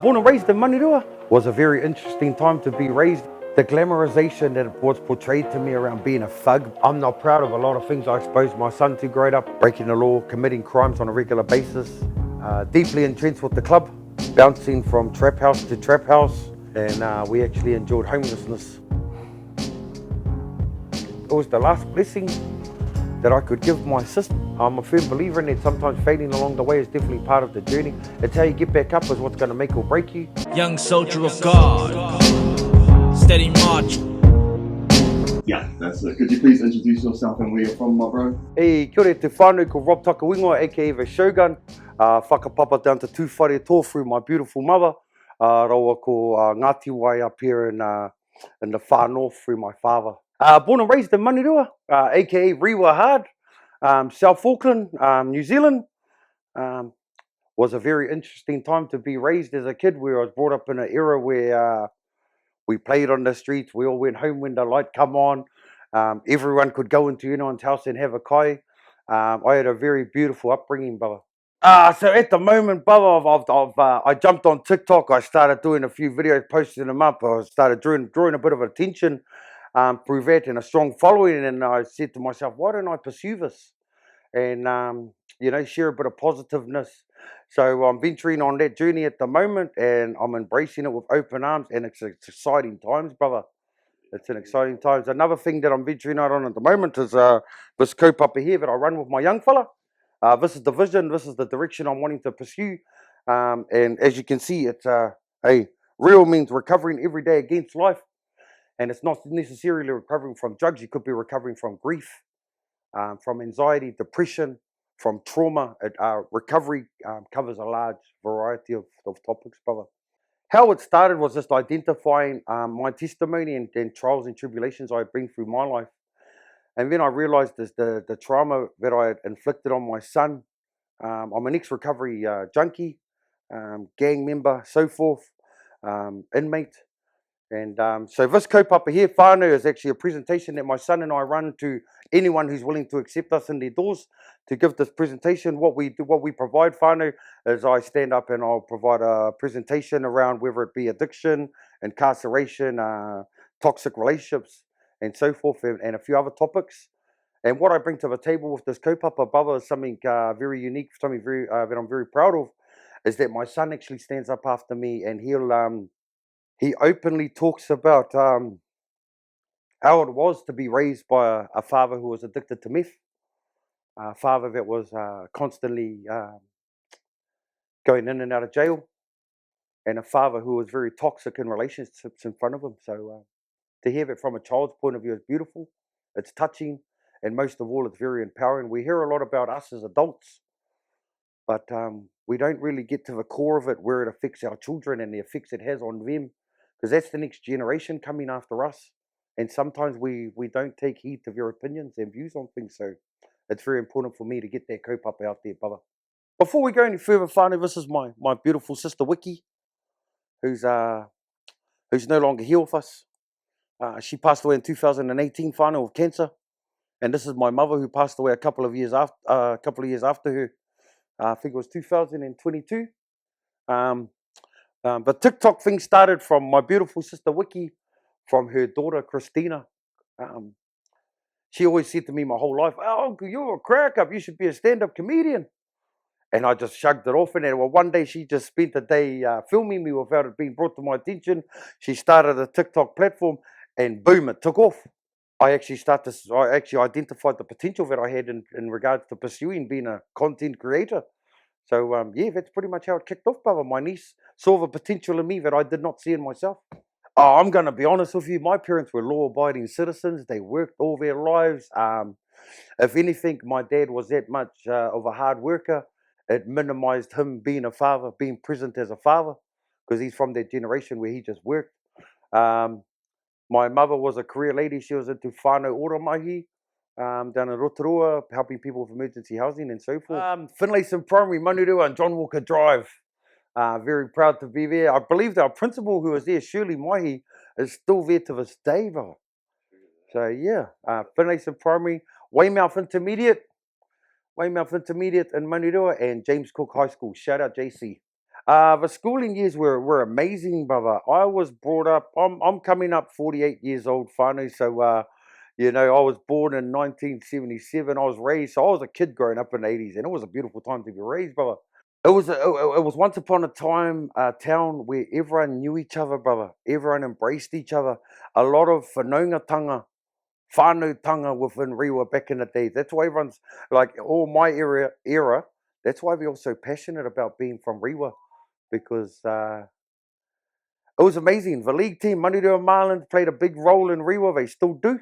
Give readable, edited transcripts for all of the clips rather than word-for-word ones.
Born and raised in Manurua was a very interesting time to be raised. The glamorization that was portrayed to me around being a thug. I'm not proud of a lot of things I exposed my son to growing up, breaking the law, committing crimes on a regular basis, deeply entrenched with the club, bouncing from trap house to trap house, and we actually endured homelessness. It was the last blessing that I could give my sister. I'm a firm believer in it. Sometimes failing along the way is definitely part of the journey. It's how you get back up is what's going to make or break you. Young soldier of God, steady march. Yeah, that's it. Could you please introduce yourself and where you're from, my bro? Hey, kia ora te whānau ko Robb Takawingoa, aka the Shogun. Whakapapa down to two whare tō through my beautiful mother. Rawa ko Ngāti Wai up here in the far north through my father. Born and raised in Manurua, aka Rewa hard. South Auckland, New Zealand. Was a very interesting time to be raised as a kid, where I was brought up in an era where we played on the streets. We all went home when the light come on. Everyone could go into anyone's house and have a kai. I had a very beautiful upbringing, brother. So at the moment, brother, I jumped on TikTok. I started doing a few videos, posting them up. I started drawing a bit of attention through that and a strong following. And I said to myself, why don't I pursue this? And share a bit of positiveness. So I'm venturing on that journey at the moment, and I'm embracing it with open arms, and it's exciting times, brother. It's an exciting times. Another thing that I'm venturing out on at the moment is this cope up here that I run with my young fella. This is the vision. This is the direction I'm wanting to pursue. And as you can see, it's real means recovering every day against life, and it's not necessarily recovering from drugs. You could be recovering from grief, from anxiety, depression, from trauma. Recovery covers a large variety of topics, brother. How it started was just identifying my testimony and trials and tribulations I had been through my life. And then I realized the trauma that I had inflicted on my son. I'm an ex-recovery junkie, gang member, so forth, inmate. And so this kaupapa here, whānau, is actually a presentation that my son and I run to anyone who's willing to accept us in their doors to give this presentation. What we do, what we provide, whānau, is I stand up and I'll provide a presentation around whether it be addiction, incarceration, toxic relationships, and so forth, and a few other topics. And what I bring to the table with this kaupapa, brother, is something very unique, something very that I'm very proud of, is that my son actually stands up after me, and he openly talks about how it was to be raised by a father who was addicted to meth, a father that was constantly going in and out of jail, and a father who was very toxic in relationships in front of him. So to hear it from a child's point of view is beautiful, it's touching, and most of all, it's very empowering. We hear a lot about us as adults, but we don't really get to the core of it, where it affects our children and the effects it has on them, because that's the next generation coming after us. And sometimes we don't take heed to their opinions and views on things. So it's very important for me to get that cope up out there, brother. Before we go any further, whānau, this is my beautiful sister Wiki, who's no longer here with us. She passed away in 2018, whānau, of cancer. And this is my mother, who passed away a couple of years after her. I think it was 2022. The TikTok thing started from my beautiful sister Wiki, from her daughter Christina. She always said to me my whole life, "Oh, uncle, you're a crack up. You should be a stand-up comedian." And I just shrugged it off. And then, well, one day she just spent a day filming me without it being brought to my attention. She started a TikTok platform, and boom, it took off. I actually identified the potential that I had in regards to pursuing being a content creator. So yeah, that's pretty much how it kicked off, brother. My niece saw the potential in me that I did not see in myself. Oh, I'm going to be honest with you. My parents were law-abiding citizens. They worked all their lives. If anything, my dad was that much of a hard worker. It minimized him being a father, being present as a father, because he's from that generation where he just worked. Um, my mother was a career lady. She was into whānau oromahi, down in Rotorua, helping people with emergency housing and so forth. Finlayson Primary, Manurua, and John Walker Drive. Very proud to be there. I believe that our principal who was there, Shirley Mahi, is still there to this day, brother. So yeah, Finlayson Primary, Weymouth Intermediate in Manurua, and James Cook High School. Shout out JC. The schooling years were amazing, brother. I was brought up. I'm coming up 48 years old, finally. So you know, I was born in 1977. I was raised. So I was a kid growing up in the 80s, and it was a beautiful time to be raised, brother. It was once upon a time a town where everyone knew each other, brother. Everyone embraced each other. A lot of whanaungatanga, whānautanga within Rewa back in the days. That's why everyone's like, all my era. That's why we're all so passionate about being from Rewa, because it was amazing. The league team, Manurewa Marlins, played a big role in Rewa. They still do.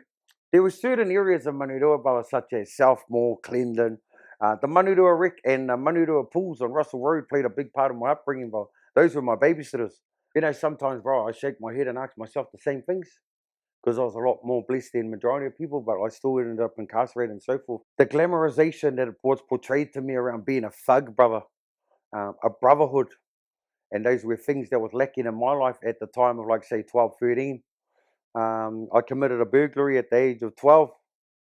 There were certain areas of Manurewa, brother, such as Southmore, Clendon, the Manurewa Rec and the Manurewa Pools on Russell Road played a big part of my upbringing, bro. Those were my babysitters. You know, sometimes, bro, I shake my head and ask myself the same things, because I was a lot more blessed than majority of people, but I still ended up incarcerated and so forth. The glamorization that was portrayed to me around being a thug, brother, a brotherhood, and those were things that was lacking in my life at the time of, like, say, 12, 13. I committed a burglary at the age of 12.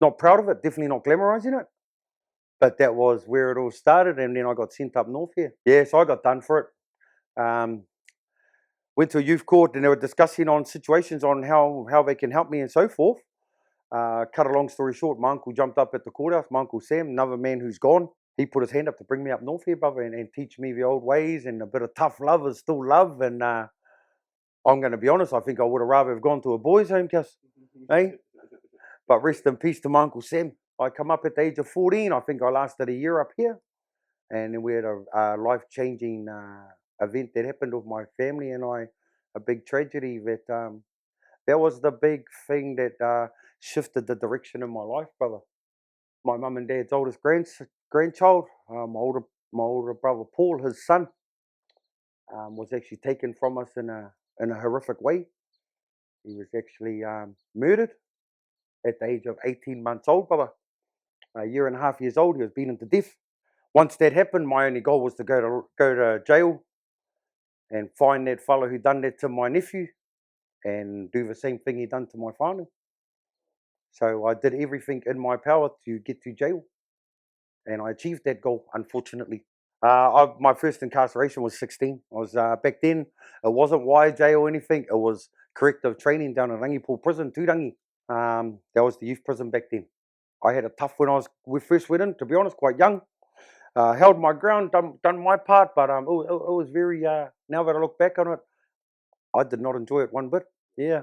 Not proud of it, definitely not glamorizing it, but that was where it all started, and then I got sent up north here. Yeah, so I got done for it. Went to a youth court, and they were discussing on situations on how they can help me and so forth. Cut a long story short, my uncle jumped up at the courthouse. My uncle Sam, another man who's gone, he put his hand up to bring me up north here, brother, and teach me the old ways, and a bit of tough love is still love. And I'm going to be honest, I think I would have rather have gone to a boys' home, cuz, eh? But rest in peace to my uncle Sam. I come up at the age of 14. I think I lasted a year up here, and then we had a life-changing event that happened with my family and I, a big tragedy that was the big thing that shifted the direction in my life, brother. My mum and dad's oldest grandchild, my older brother Paul, his son, was actually taken from us in a horrific way. He was actually murdered at the age of 18 months old, brother. A year and a half years old, he was beaten to death. Once that happened, my only goal was to go to jail and find that fellow who done that to my nephew and do the same thing he done to my family. So I did everything in my power to get to jail, and I achieved that goal, unfortunately. My first incarceration was 16. I was back then. It wasn't YJ or anything. It was corrective training down in Rangipo Prison, Turangi. That was the youth prison back then. I had a tough when we first went in. To be honest, quite young. Held my ground, done my part, but it was very. Now that I look back on it, I did not enjoy it one bit. Yeah.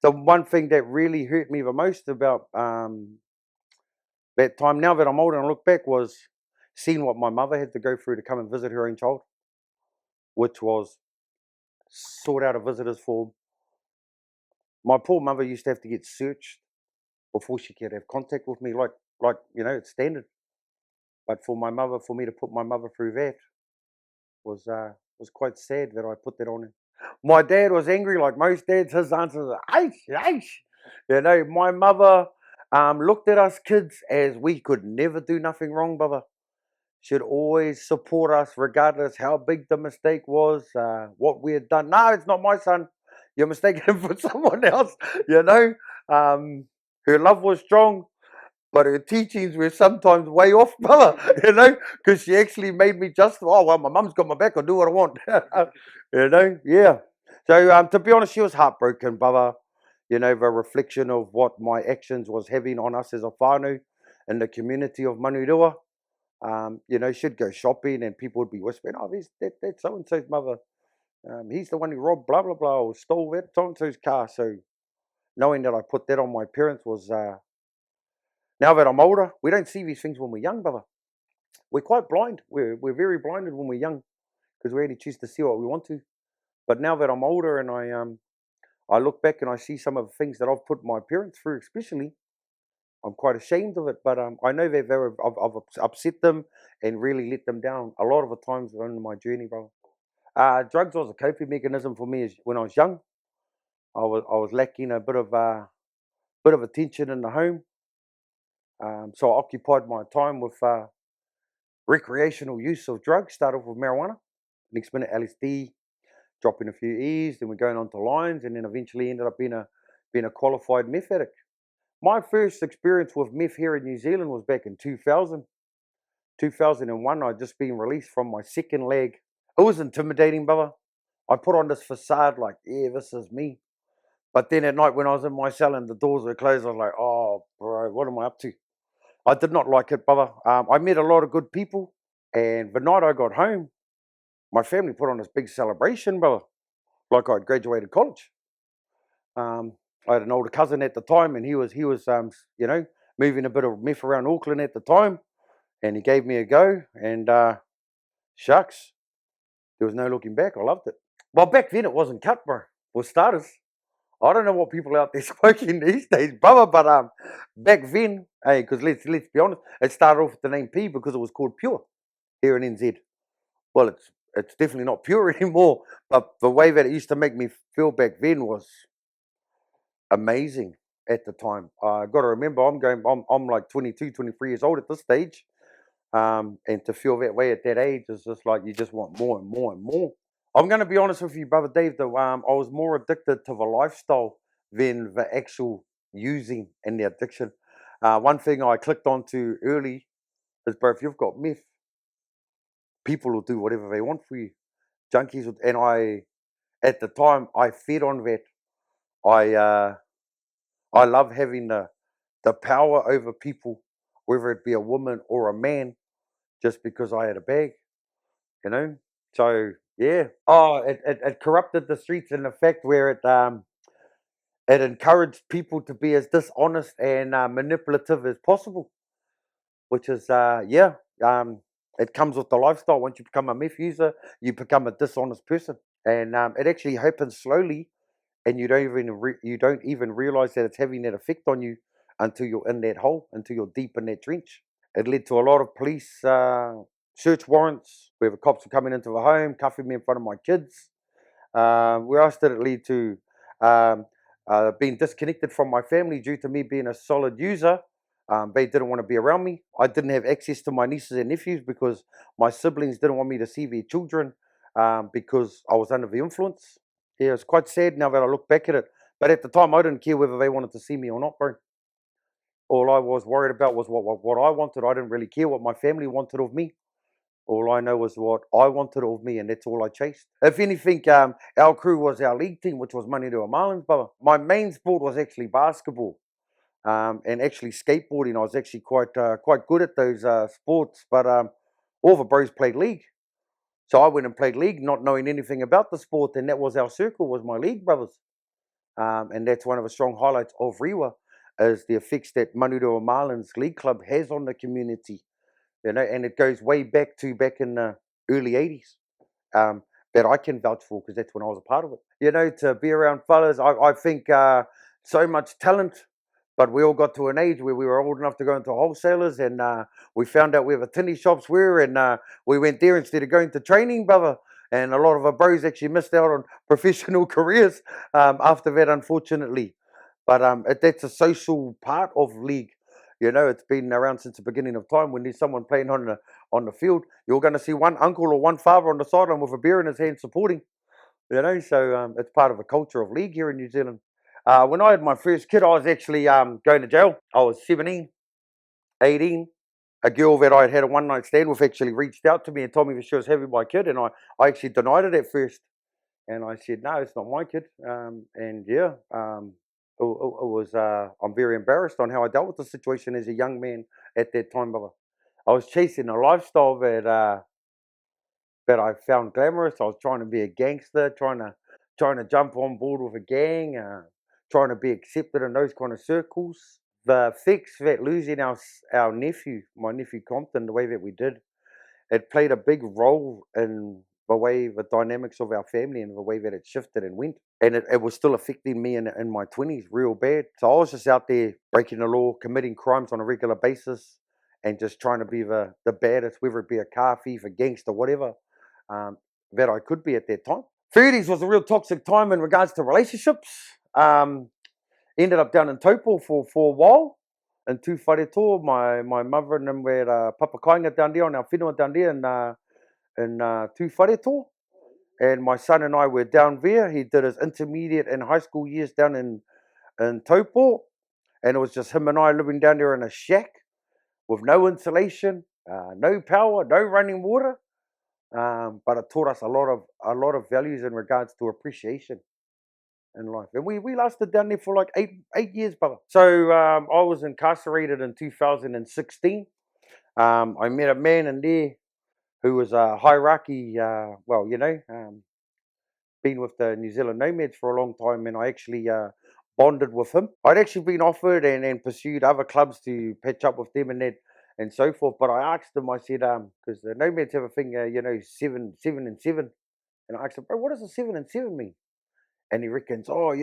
The one thing that really hurt me the most about that time, now that I'm older and I look back, was seeing what my mother had to go through to come and visit her own child, which was sort out of visitors for. My poor mother used to have to get searched before she could have contact with me, like it's standard. But for me to put my mother through that was quite sad that I put that on her. My dad was angry, like most dads. His answer was, "Aish, aish." My mother looked at us kids as we could never do nothing wrong, brother. She'd always support us, regardless how big the mistake was, what we had done. No, it's not my son. You're mistaking him for someone else. You know, her love was strong, but her teachings were sometimes way off, brother. Because she actually made me just, oh well, my mum's got my back. I'll do what I want. Yeah. So to be honest, she was heartbroken, brother. The reflection of what my actions was having on us as a whānau in the community of Manurewa. She'd go shopping and people would be whispering, "Oh, that's so and so's mother. He's the one who robbed blah blah blah or stole that so and so's car." So knowing that I put that on my parents was. Now that I'm older, we don't see these things when we're young, brother. We're quite blind. We're very blinded when we're young because we only choose to see what we want to. But now that I'm older and I look back and I see some of the things that I've put my parents through, especially, I'm quite ashamed of it. But I know that I've upset them and really let them down a lot of the times on my journey, brother. Drugs was a coping mechanism for me when I was young. I was lacking a bit of attention in the home. So I occupied my time with recreational use of drugs. Started off with marijuana, next minute LSD, dropping a few E's, then we're going on to lines, and then eventually ended up being a qualified meth addict. My first experience with meth here in New Zealand was back in 2000. 2001, I'd just been released from my second leg. It was intimidating, brother. I put on this facade like, yeah, this is me. But then at night when I was in my cell and the doors were closed, I was like, oh, bro, what am I up to? I did not like it, brother. I met a lot of good people. And the night I got home, my family put on this big celebration, brother, like I'd graduated college. I had an older cousin at the time, and he was you know, moving a bit of meth around Auckland at the time, and he gave me a go, and shucks, there was no looking back. I loved it. Well, back then it wasn't cut, bro. For starters, I don't know what people out there smoking these days, brother, but back then, hey, because let's be honest, it started off with the name P because it was called Pure here in NZ. Well, it's definitely not pure anymore, but the way that it used to make me feel back then was amazing at the time. I got to remember, I'm like 22, 23 years old at this stage, and to feel that way at that age is just like you just want more and more and more. I'm going to be honest with you, brother Dave. Though I was more addicted to the lifestyle than the actual using and the addiction. One thing I clicked onto early is, bro, if you've got meth, people will do whatever they want for you. Junkies, and I at the time I fed on that. I uh, I love having the power over people, whether it be a woman or a man, just because I had a bag, you know. So yeah, it corrupted the streets in the fact where it encouraged people to be as dishonest and manipulative as possible, which is yeah, it comes with the lifestyle. Once you become a meth user, you become a dishonest person, and it actually happens slowly, and you don't even realize that it's having that effect on you until you're in that hole, until you're deep in that trench. It led to a lot of police search warrants where the cops were coming into the home, cuffing me in front of my kids. Where else did it lead to? Um, Being disconnected from my family due to me being a solid user. They didn't want to be around me. I didn't have access to my nieces and nephews because my siblings didn't want me to see their children because I was under the influence. Yeah, it's quite sad now that I look back at it. But at the time, I didn't care whether they wanted to see me or not, bro. All I was worried about was what I wanted. I didn't really care what my family wanted of me. All I know was what I wanted of me, and that's all I chased. If anything, our crew was our league team, which was Money to a Marlins, brother. My main sport was actually basketball, and actually skateboarding. I was actually quite good at those sports, but all the bros played league. So I went and played league, not knowing anything about the sport, and that was our circle, was my league brothers. And that's one of the strong highlights of Rewa, is the effects that Manurua Marlins League Club has on the community. You know, and it goes way back in the early '80s. That I can vouch for because that's when I was a part of it. You know, to be around fellas, I think so much talent, but we all got to an age where we were old enough to go into wholesalers, and we found out where the tinny shops were, and we went there instead of going to training, brother. And a lot of our bros actually missed out on professional careers after that, unfortunately. But that's a social part of league. You know, it's been around since the beginning of time. When there's someone playing on the field, you're going to see one uncle or one father on the sideline with a beer in his hand supporting. You know, so it's part of the culture of league here in New Zealand. When I had my first kid, I was actually going to jail. I was 17, 18. A girl that I had a one night stand with actually reached out to me and told me that she was having my kid, and I actually denied it at first. And I said, no, it's not my kid. And yeah, it was, I'm very embarrassed on how I dealt with the situation as a young man at that time, brother. I was chasing a lifestyle that I found glamorous. I was trying to be a gangster, trying to jump on board with a gang, trying to be accepted in those kind of circles. The fix that losing our nephew, my nephew Compton, the way that we did, it played a big role in the way the dynamics of our family and the way that it shifted and went. And it was still affecting me in my 20s real bad. So I was just out there breaking the law, committing crimes on a regular basis, and just trying to be the baddest, whether it be a car thief, a gangster, whatever, that I could be at that time. 30s was a real toxic time in regards to relationships. Ended up down in Taupo for a while. In two whareto, my mother and them were papa kainga down there on our whenua down there in two whareto. And my son and I were down there. He did his intermediate and high school years down in Taupo. And it was just him and I living down there in a shack with no insulation, no power, no running water. but it taught us a lot of values in regards to appreciation in life. And we lasted down there for like eight years, brother. So I was incarcerated in 2016. I met a man in there who was a hierarchy, been with the New Zealand Nomads for a long time, and I actually bonded with him. I'd actually been offered and pursued other clubs to patch up with them and that and so forth. But I asked him, I said, because the Nomads have a thing, 7, 7, and 7. And I asked him, bro, what does a 7 and 7 mean? And he reckons, oh,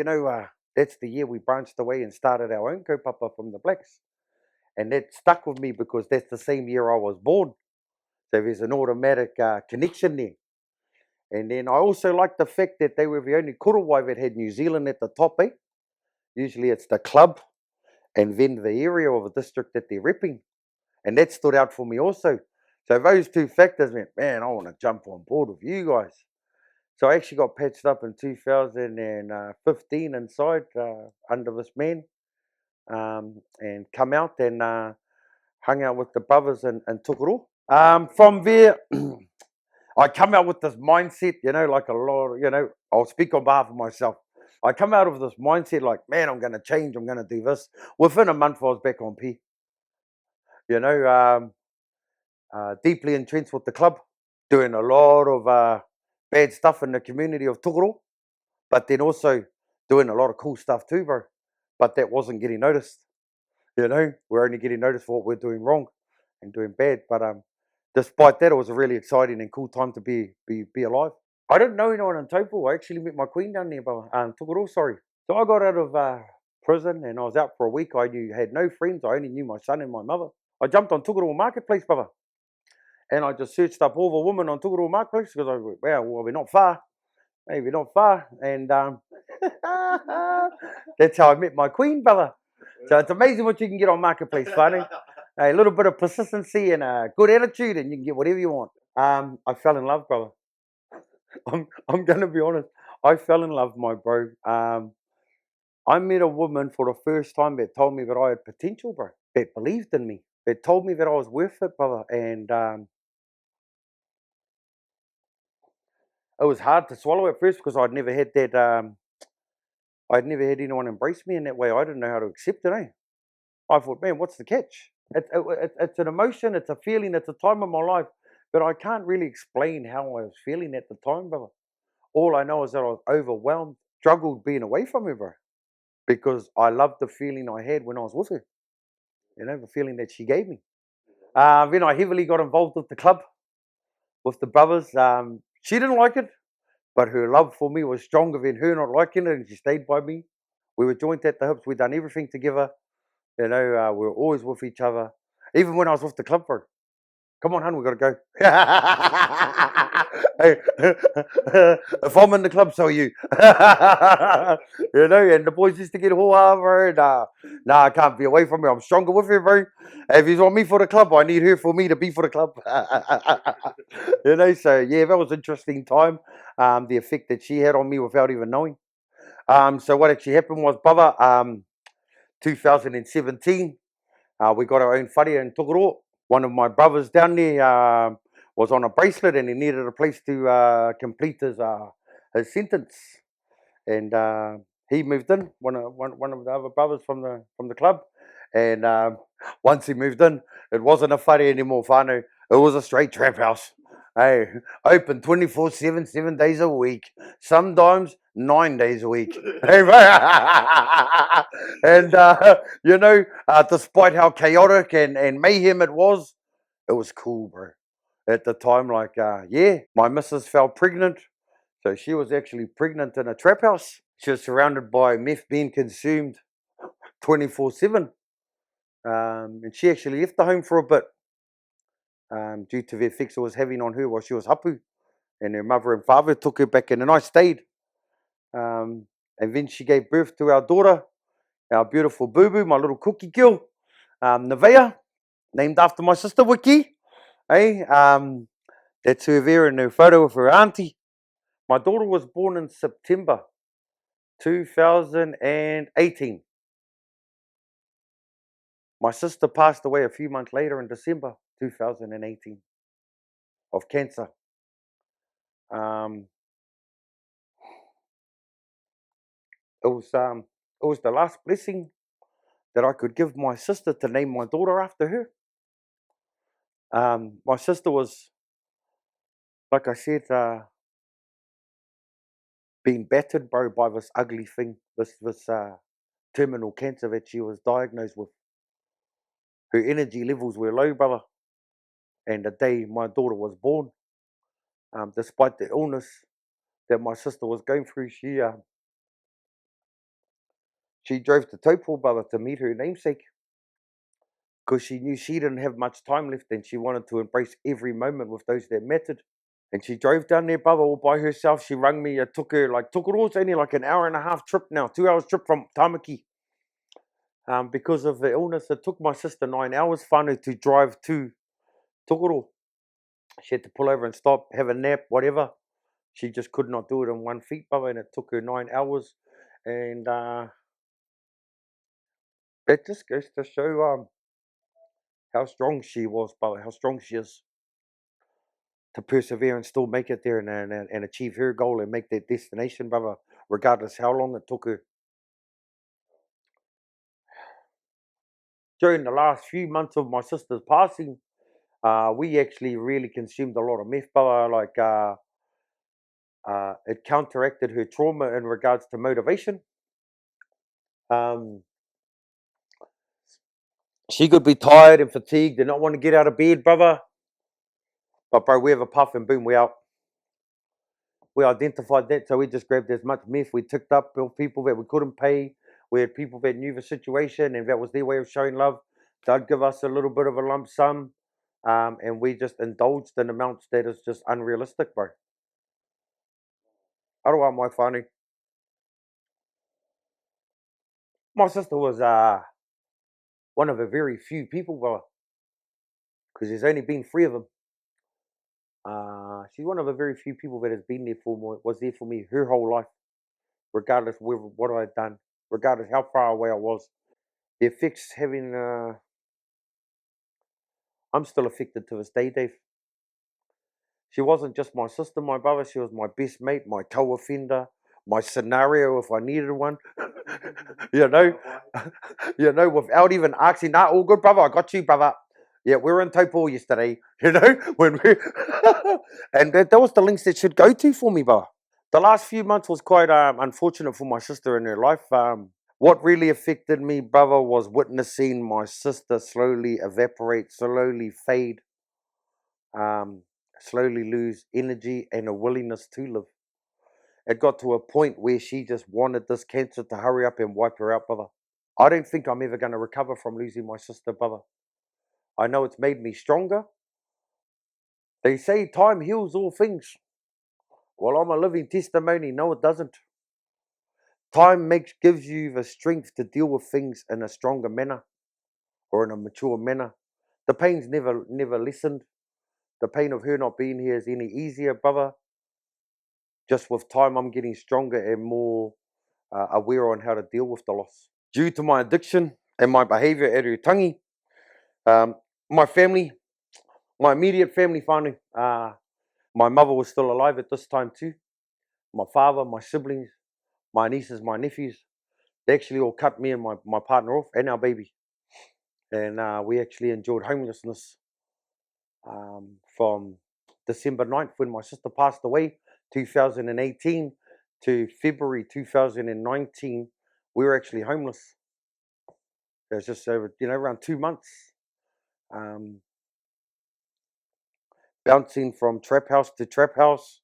that's the year we branched away and started our own kaupapa from the blacks. And that stuck with me because that's the same year I was born. So there's an automatic connection there. And then I also like the fact that they were the only korowai that had New Zealand at the top, eh? Usually it's the club and then the area or the district that they're repping. And that stood out for me also. So those two factors meant, man, I want to jump on board with you guys. So I actually got patched up in 2015 inside under this man and come out and hung out with the brothers and took it all. From there, I come out with this mindset, like a lot, I'll speak on behalf of myself. I come out of this mindset like, man, I'm going to change, I'm going to do this. Within a month, I was back on P. Deeply entrenched with the club, doing a lot of bad stuff in the community of Tokoro, but then also doing a lot of cool stuff too, bro. But that wasn't getting noticed. We're only getting noticed for what we're doing wrong and doing bad. But despite that, it was a really exciting and cool time to be alive. I didn't know anyone in Taupo. I actually met my queen down there, but Tokoro, sorry. So I got out of prison and I was out for a week. I had no friends. I only knew my son and my mother. I jumped on Tokoro Marketplace, brother. And I just searched up all the women on Tokoro Marketplace because I went, well, we're not far. Hey, we're not far. And that's how I met my queen, brother. So it's amazing what you can get on Marketplace, funny. A little bit of persistency and a good attitude and you can get whatever you want. I fell in love, brother. I'm going to be honest. I fell in love, my bro. I met a woman for the first time that told me that I had potential, bro. That believed in me. That told me that I was worth it, brother. And it was hard to swallow at first because I'd never had that. I'd never had anyone embrace me in that way. I didn't know how to accept it. I thought, man, what's the catch? It's an emotion, it's a feeling, it's a time of my life, but I can't really explain how I was feeling at the time, brother. All I know is that I was overwhelmed, struggled being away from her, bro, because I loved the feeling I had when I was with her. The feeling that she gave me. Then I heavily got involved with the club, with the brothers. She didn't like it, but her love for me was stronger than her not liking it, and she stayed by me. We were joined at the hips. We'd done everything together. We were always with each other. Even when I was with the club, bro. Come on, hun, we gotta go. Hey, if I'm in the club, so are you. And the boys used to get Hoa, bro. Nah, I can't be away from her. I'm stronger with her, bro. If you want me for the club, I need her for me to be for the club. So yeah, that was an interesting time. The effect that she had on me without even knowing. So what actually happened was, brother, 2017, we got our own whare in Tokoro. One of my brothers down there was on a bracelet and he needed a place to complete his sentence. And he moved in, one of the other brothers from the club. And once he moved in, it wasn't a whare anymore, whānau. It was a straight trap house. Hey, open 24/7, 7 days a week. Sometimes 9 days a week. And, despite how chaotic and mayhem it was cool, bro. At the time, my missus fell pregnant. So she was actually pregnant in a trap house. She was surrounded by meth being consumed 24/7. And she actually left the home for a bit due to the effects it was having on her while she was hapu. And her mother and father took her back in, and I stayed. And then she gave birth to our daughter, our beautiful boo-boo, my little cookie girl, Nevea, named after my sister Wiki. That's her there in her photo of her auntie. My daughter was born in September 2018. My sister passed away a few months later in December 2018 of cancer. Um, it was the last blessing that I could give my sister to name my daughter after her. My sister was, like I said, being battered, bro, by this ugly thing, this terminal cancer that she was diagnosed with. Her energy levels were low, brother. And the day my daughter was born, despite the illness that my sister was going through, she drove to Taupo, brother, to meet her namesake, because she knew she didn't have much time left and she wanted to embrace every moment with those that mattered. And she drove down there, brother, all by herself. She rang me. It took her it's only like an hour and a half trip now, 2 hours trip from Tamaki. Because of the illness, it took my sister 9 hours, whānau, to drive to Tokoro. She had to pull over and stop, have a nap, whatever. She just could not do it in 1 feet, brother, and it took her 9 hours. And it just goes to show how strong she was, brother, how strong she is to persevere and still make it there and achieve her goal and make that destination, brother, regardless how long it took her. During the last few months of my sister's passing, we actually really consumed a lot of meth, brother. It counteracted her trauma in regards to motivation. Um, she could be tired and fatigued and not want to get out of bed, brother. But bro, we have a puff and boom, we out. We identified that, so we just grabbed as much meth. We ticked up people that we couldn't pay. We had people that knew the situation and that was their way of showing love. They'd give us a little bit of a lump sum, and we just indulged in amounts that is just unrealistic, bro. Aroa mai whānau. My sister was one of a very few people, bro, because there's only been 3 of them. She's one of the very few people that has been there for me, was there for me her whole life, regardless what I had done, regardless how far away I was. The effects having, I'm still affected to this day, Dave. She wasn't just my sister, my brother. She was my best mate, my co-offender, my scenario if I needed one. you know, without even asking, nah, all good, brother. I got you, brother. Yeah, we were in Taupo yesterday, when we and that was the links that should go to for me, brother. The last few months was quite unfortunate for my sister in her life. What really affected me, brother, was witnessing my sister slowly evaporate, slowly fade, slowly lose energy and a willingness to live. It got to a point where she just wanted this cancer to hurry up and wipe her out, brother. I don't think I'm ever going to recover from losing my sister, brother. I know it's made me stronger. They say time heals all things. Well, I'm a living testimony. No, it doesn't. Time gives you the strength to deal with things in a stronger manner or in a mature manner. The pain's never lessened. The pain of her not being here is any easier, brother. Just with time, I'm getting stronger and more aware on how to deal with the loss. Due to my addiction and my behavior at Rutangi, my family, my immediate family, whānau, my mother was still alive at this time too. My father, my siblings, my nieces, my nephews, they actually all cut me and my partner off and our baby. And we actually endured homelessness from December 9th when my sister passed away, 2018, to February 2019. We were actually homeless. It was just over, around 2 months. Bouncing from trap house to trap house.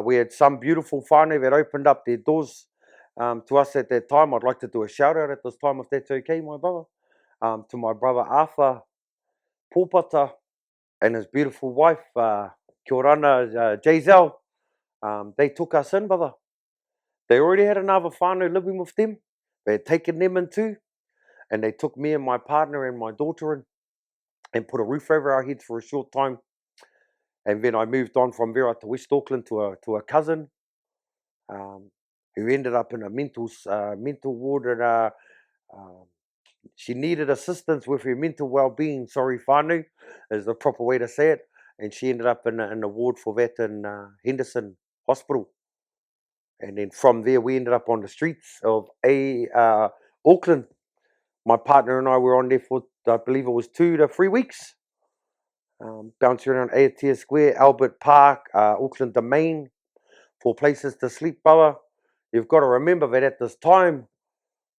We had some beautiful whānau that opened up their doors to us at that time. I'd like to do a shout out at this time, if that's okay, my brother. To my brother Arthur Pōpata and his beautiful wife, kia orana, Jazel. They took us in, brother. They already had another whānau living with them. They had taken them in too. And they took me and my partner and my daughter in and put a roof over our heads for a short time. And then I moved on from Rewa to West Auckland to a cousin who ended up in a mental ward. And she needed assistance with her mental well-being. Sorry, whānau is the proper way to say it. and she ended up in a ward for that in Henderson Hospital. And then from there, we ended up on the streets of Auckland. My partner and I were on there for, I believe it was 2 to 3 weeks. Bouncing around Aotea Square, Albert Park, Auckland Domain, for places to sleep, brother. You've got to remember that at this time,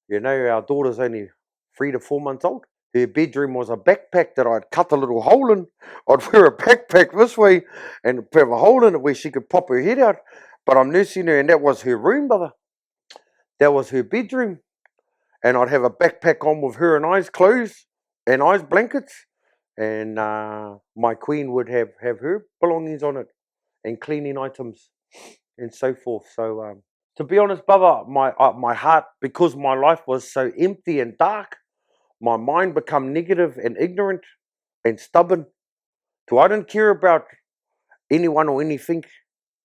you know, our daughter's only 3 to 4 months old. Her bedroom was a backpack that I'd cut a little hole in. I'd wear a backpack this way and have a hole in it where she could pop her head out. But I'm nursing her, and that was her room, brother. That was her bedroom. And I'd have a backpack on with her and I's clothes and I's blankets. And my queen would have her belongings on it and cleaning items and so forth. So to be honest, brother, my heart, because my life was so empty and dark, my mind become negative and ignorant and stubborn. So I didn't care about anyone or anything,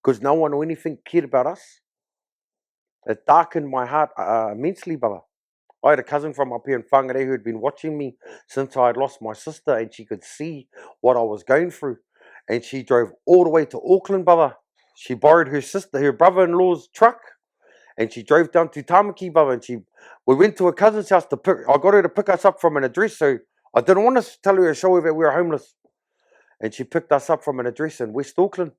because no one or anything cared about us. It darkened my heart immensely, brother. I had a cousin from up here in Whangarei who had been watching me since I had lost my sister, and she could see what I was going through. And she drove all the way to Auckland, brother. She borrowed her brother-in-law's truck, and she drove down to Tamaki, brother, and we went to a cousin's house I got her to pick us up from an address, so I didn't want to tell her or show her that we were homeless. And she picked us up from an address in West Auckland.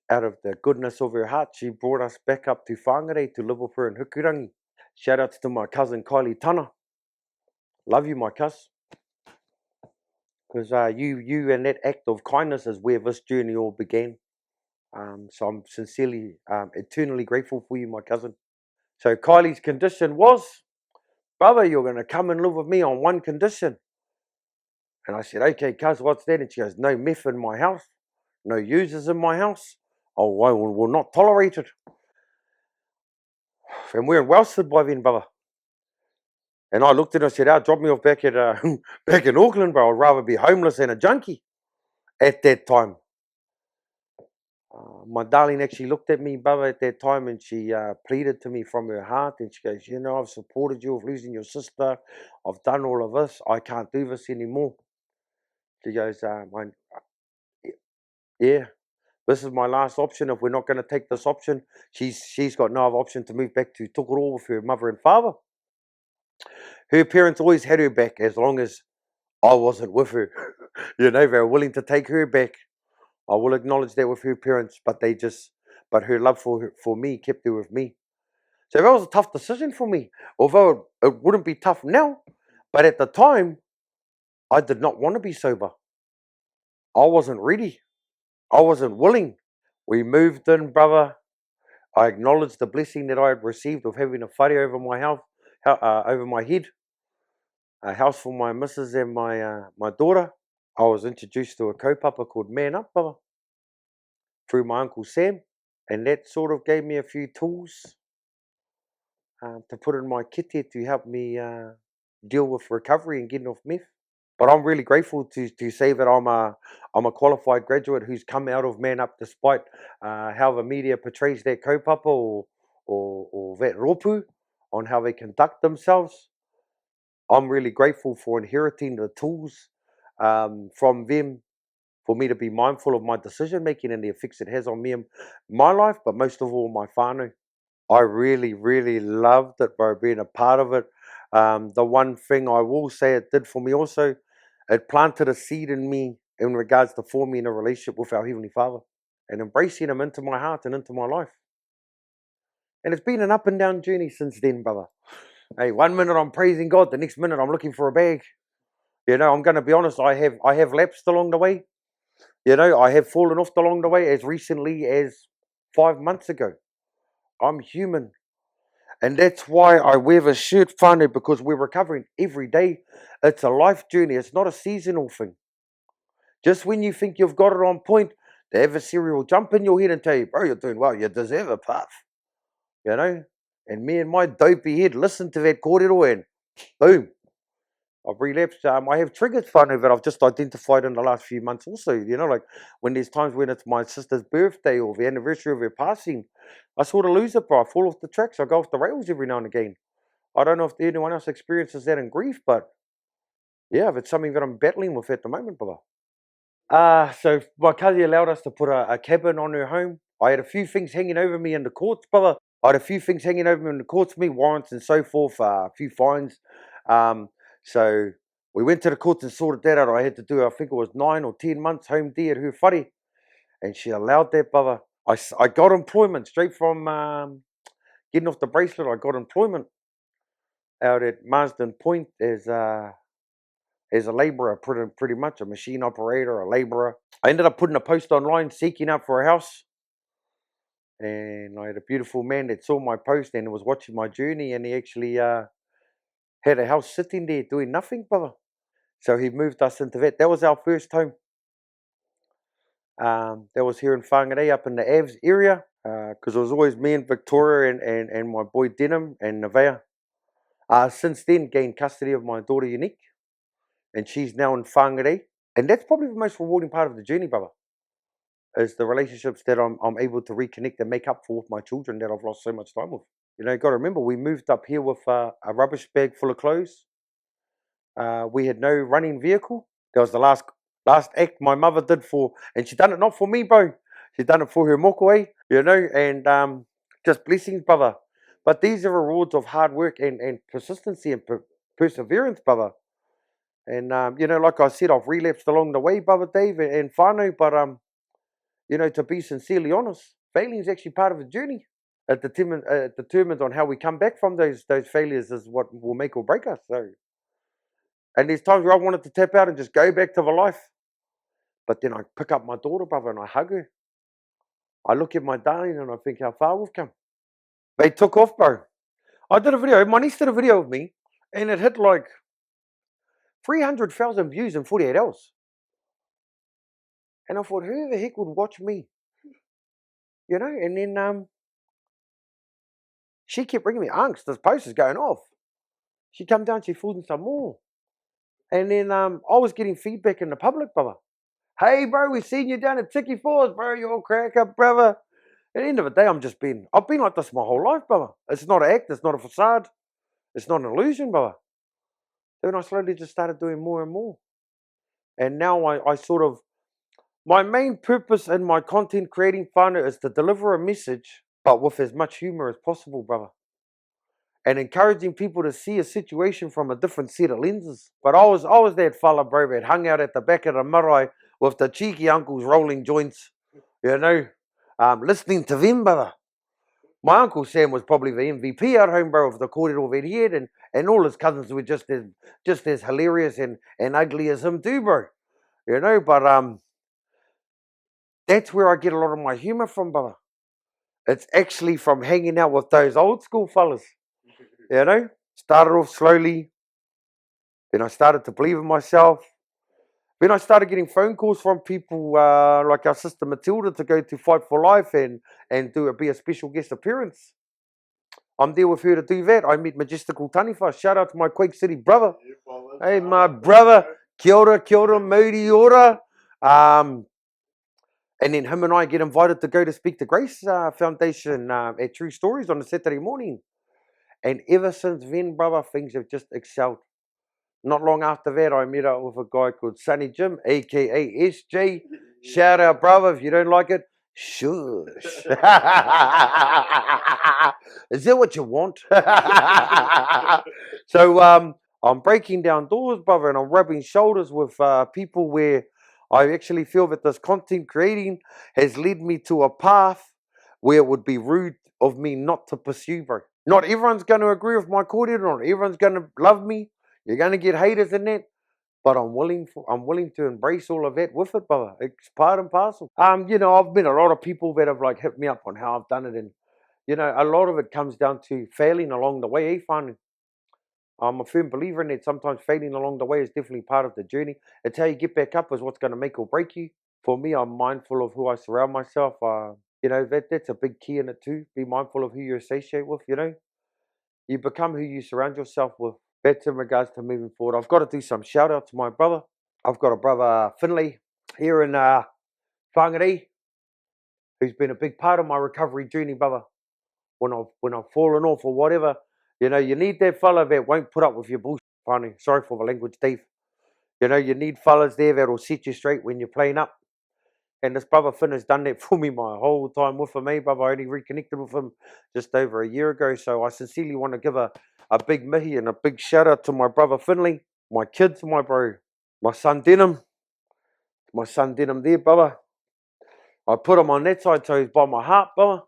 Out of the goodness of her heart, she brought us back up to Whangarei to live with her in Hukurangi. Shout outs to my cousin Kylie Tana. Love you, my cuz. Because you and that act of kindness is where this journey all began. So I'm sincerely, eternally grateful for you, my cousin. So Kylie's condition was, brother, you're going to come and live with me on one condition. And I said, okay, cuz, what's that? And she goes, no meth in my house, no users in my house. Oh, I will not tolerate it. And we're in Wellstead by then, brother. And I looked at her and said, drop me off back at back in Auckland, bro. I'd rather be homeless than a junkie at that time. My darling actually looked at me, brother, at that time, and she pleaded to me from her heart, and she goes, you know, I've supported you of losing your sister. I've done all of this. I can't do this anymore. She goes, yeah, this is my last option. If we're not going to take this option, she's got no other option to move back to Tokoro with her mother and father. Her parents always had her back as long as I wasn't with her. You know, they were willing to take her back. I will acknowledge that with her parents, but her love for me kept her with me. So that was a tough decision for me, although it wouldn't be tough now. But at the time, I did not want to be sober. I wasn't ready. I wasn't willing. We moved in, brother. I acknowledged the blessing that I had received of having a whare over my house, over my head, a house for my missus and my daughter. I was introduced to a kaupapa called Man Up, brother, through my Uncle Sam, and that sort of gave me a few tools to put in my kit to help me deal with recovery and getting off meth. But I'm really grateful to say that I'm a qualified graduate who's come out of Man Up despite how the media portrays that kaupapa or that ropu on how they conduct themselves. I'm really grateful for inheriting the tools from them for me to be mindful of my decision making and the effects it has on me and my life, but most of all my whānau. I really, really loved it, bro, being a part of it. The one thing I will say it did for me also, it planted a seed in me in regards to forming a relationship with our Heavenly Father and embracing Him into my heart and into my life. And it's been an up and down journey since then, brother. Hey, 1 minute I'm praising God, the next minute I'm looking for a bag. You know, I'm going to be honest, I have lapsed along the way. You know, I have fallen off along the way as recently as 5 months ago. I'm human. And that's why I wear the shirt, whānau, because we're recovering every day. It's a life journey. It's not a seasonal thing. Just when you think you've got it on point, the adversary will jump in your head and tell you, bro, you're doing well. You deserve a path. You know? And me and my dopey head listen to that kōrero and boom. I've relapsed. I have triggers, whānau, that I've just identified in the last few months also. You know, like when there's times when it's my sister's birthday or the anniversary of her passing, I sort of lose it, bro. I fall off the tracks. I go off the rails every now and again. I don't know if anyone else experiences that in grief, but yeah, it's something that I'm battling with at the moment, brother. So my cousin allowed us to put a cabin on her home. I had a few things hanging over me in the courts, brother. I had a few things hanging over me in the courts, me warrants and so forth, a few fines. So we went to the courts and sorted that out. I had to do, I think it was 9 or 10 months home D at her whare, and she allowed that, brother. I got employment straight from getting off the bracelet. I got employment out at Marsden Point as a labourer, pretty much a machine operator, a labourer. I ended up putting a post online seeking out for a house, and I had a beautiful man that saw my post and was watching my journey, and he actually had a house sitting there doing nothing, brother. So he moved us into that. That was our first home. That was here in Whangarei, up in the Avs area, because it was always me and Victoria and my boy Denham and Nevea. Since then, gained custody of my daughter Unique, and she's now in Whangarei. And that's probably the most rewarding part of the journey, brother, is the relationships that I'm able to reconnect and make up for with my children that I've lost so much time with. You know, you got to remember, we moved up here with a rubbish bag full of clothes. We had no running vehicle. That was the last act my mother did for, and she done it not for me, bro. She done it for her mokoe, you know, and just blessings, brother. But these are rewards of hard work and persistency and perseverance, brother. And you know, like I said, I've relapsed along the way, brother Dave and whānau, but you know, to be sincerely honest, failing is actually part of the journey. It determines on how we come back from those failures is what will make or break us. So, and there's times where I wanted to tap out and just go back to the life, but then I pick up my daughter, brother, and I hug her. I look at my darling and I think how far we've come. They took off, bro. I did a video. My niece did a video of me, and it hit like 300,000 views in 48 hours. And I thought, who the heck would watch me? You know, and then she kept ringing me, Unks, this post is going off. She come down, she fooled in some more. And then I was getting feedback in the public, brother. Hey, bro, we seen you down at Tiki Falls, bro. You're all crack up, brother. At the end of the day, I've been like this my whole life, brother. It's not an act, it's not a facade. It's not an illusion, brother. Then I slowly just started doing more and more. And now I sort of, my main purpose in my content creating whānau is to deliver a message, but with as much humor as possible, brother. And encouraging people to see a situation from a different set of lenses. But I was that fella, bro, that hung out at the back of the marae with the cheeky uncles rolling joints, you know, listening to them, brother. My uncle Sam was probably the MVP at home, bro, of the kōrero that he had, and all his cousins were just as hilarious and ugly as him too, bro. You know, but that's where I get a lot of my humor from, brother. It's actually from hanging out with those old school fellas. You know, started off slowly. Then I started to believe in myself. Then I started getting phone calls from people like our sister Matilda to go to Fight for Life and be a special guest appearance. I'm there with her to do that. I meet Majestical Taniwha. Shout out to my Quake City brother. Hey, my brother. Kia ora, mauri ora. And then him and I get invited to go to speak to Grace Foundation at True Stories on a Saturday morning. And ever since then, brother, things have just excelled. Not long after that, I met up with a guy called Sonny Jim, a.k.a. SJ. Shout out, brother. If you don't like it, shush. Is that what you want? So I'm breaking down doors, brother, and I'm rubbing shoulders with people where I actually feel that this content creating has led me to a path where it would be rude of me not to pursue, bro. Not everyone's going to agree with my kōrero, not everyone's going to love me. You're going to get haters in that, but I'm willing to embrace all of that with it, brother. It's part and parcel. You know, I've met a lot of people that have like hit me up on how I've done it, and you know, a lot of it comes down to failing along the way, whānau. I'm a firm believer in that. Sometimes failing along the way is definitely part of the journey. It's how you get back up is what's going to make or break you. For me, I'm mindful of who I surround myself. You know, that's a big key in it too. Be mindful of who you associate with. You know, you become who you surround yourself with. That's in regards to moving forward. I've got to do some shout out to my brother. I've got a brother, Finley, here in Whangarei, who's been a big part of my recovery journey, brother. When I've fallen off or whatever, you know, you need that fella that won't put up with your bullshit, funny. Sorry for the language, Dave. You know, you need fellas there that'll set you straight when you're playing up. And this brother Finn has done that for me my whole time with him, brother. I only reconnected with him just over a year ago. So I sincerely want to give a big mihi and a big shout out to my brother Finley, my kids, my bro, my son Denham there, brother. I put him on that side so he's by my heart, brother.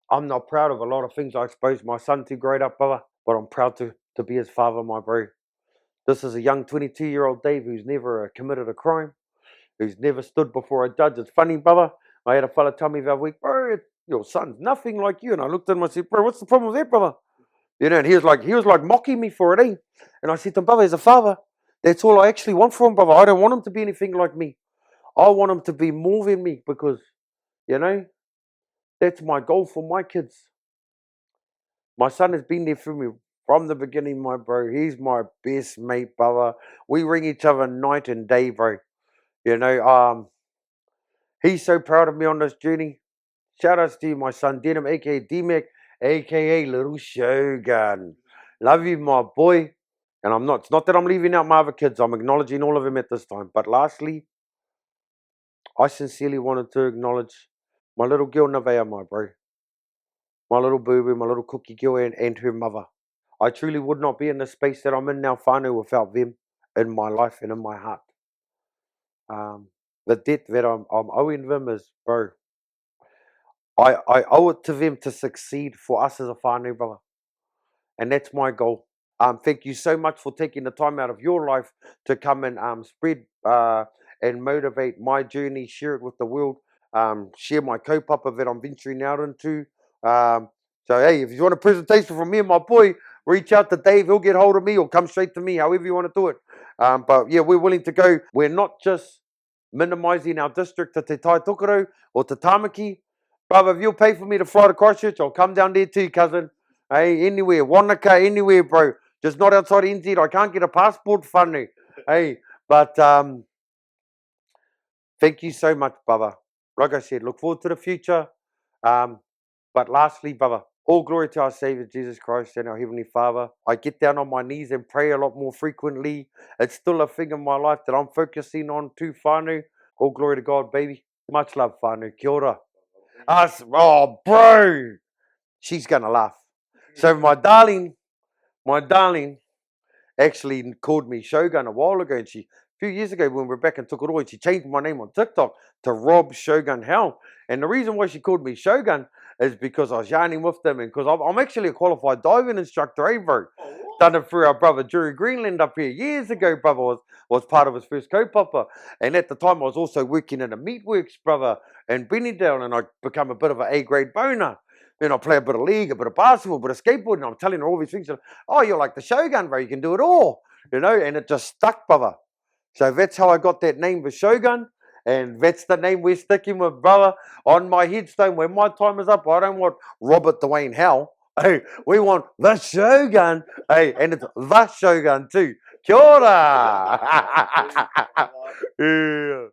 I'm not proud of a lot of things I exposed my son to growing up, brother, but I'm proud to be his father, my bro. This is a young 22-year-old Dave who's never committed a crime, who's never stood before a judge. It's funny, brother. I had a fella tell me the other week, bro, your son's nothing like you. And I looked at him and I said, bro, what's the problem with that, brother? You know, and he was like mocking me for it, And I said to him, brother, as a father, that's all I actually want for him, brother. I don't want him to be anything like me. I want him to be more than me because, you know, that's my goal for my kids. My son has been there for me from the beginning, my bro. He's my best mate, brother. We ring each other night and day, bro. You know, he's so proud of me on this journey. Shout outs to you, my son Denham, aka D-Mac, aka Little Shogun. Love you, my boy. And it's not that I'm leaving out my other kids. I'm acknowledging all of them at this time. But lastly, I sincerely wanted to acknowledge my little girl Nevaeh, my bro. My little boo-boo, my little cookie girl and her mother. I truly would not be in the space that I'm in now, whānau, without them in my life and in my heart. The debt that I'm owing them is, bro, I owe it to them to succeed for us as a whānau, brother. And that's my goal. Thank you so much for taking the time out of your life to come and spread and motivate my journey, share it with the world, share my kaupapa that I'm venturing out into. So, hey, if you want a presentation from me and my boy, reach out to Dave. He'll get hold of me or come straight to me, however you want to do it. But, yeah, we're willing to go. We're not just minimising our district to Te Tai Tokerau or Te Tāmaki. Brother, if you'll pay for me to fly to Christchurch, I'll come down there too, cousin. Hey, anywhere. Wanaka, anywhere, bro. Just not outside NZ. I can't get a passport, funny. Hey, but thank you so much, brother. Like I said, look forward to the future. But lastly, brother, all glory to our Savior, Jesus Christ, and our Heavenly Father. I get down on my knees and pray a lot more frequently. It's still a thing in my life that I'm focusing on too, whānau. All glory to God, baby. Much love, whānau. Kia ora. Oh, bro. She's going to laugh. So my darling actually called me Shogun a while ago, and a few years ago when we were back in Tukuroa, she changed my name on TikTok to Robb Shogun Howe. And the reason why she called me Shogun is because I was yarning with them, and because I'm actually a qualified diving instructor, bro. Done it through our brother Jerry Greenland up here years ago, brother. Was part of his first kaupapa. And at the time, I was also working in a meatworks, brother, in Bennydown, and I become a bit of an A-grade boner. Then I play a bit of league, a bit of basketball, a bit of skateboarding. And I'm telling her all these things. Oh, you're like the Shogun, bro. You can do it all, you know. And it just stuck, brother. So that's how I got that name for Shogun. And that's the name we're sticking with, brother. On my headstone, when my time is up, I don't want Robert Dwayne Howe. Hey, we want the Shogun. Hey, and it's the Shogun too. Kia ora. Yeah.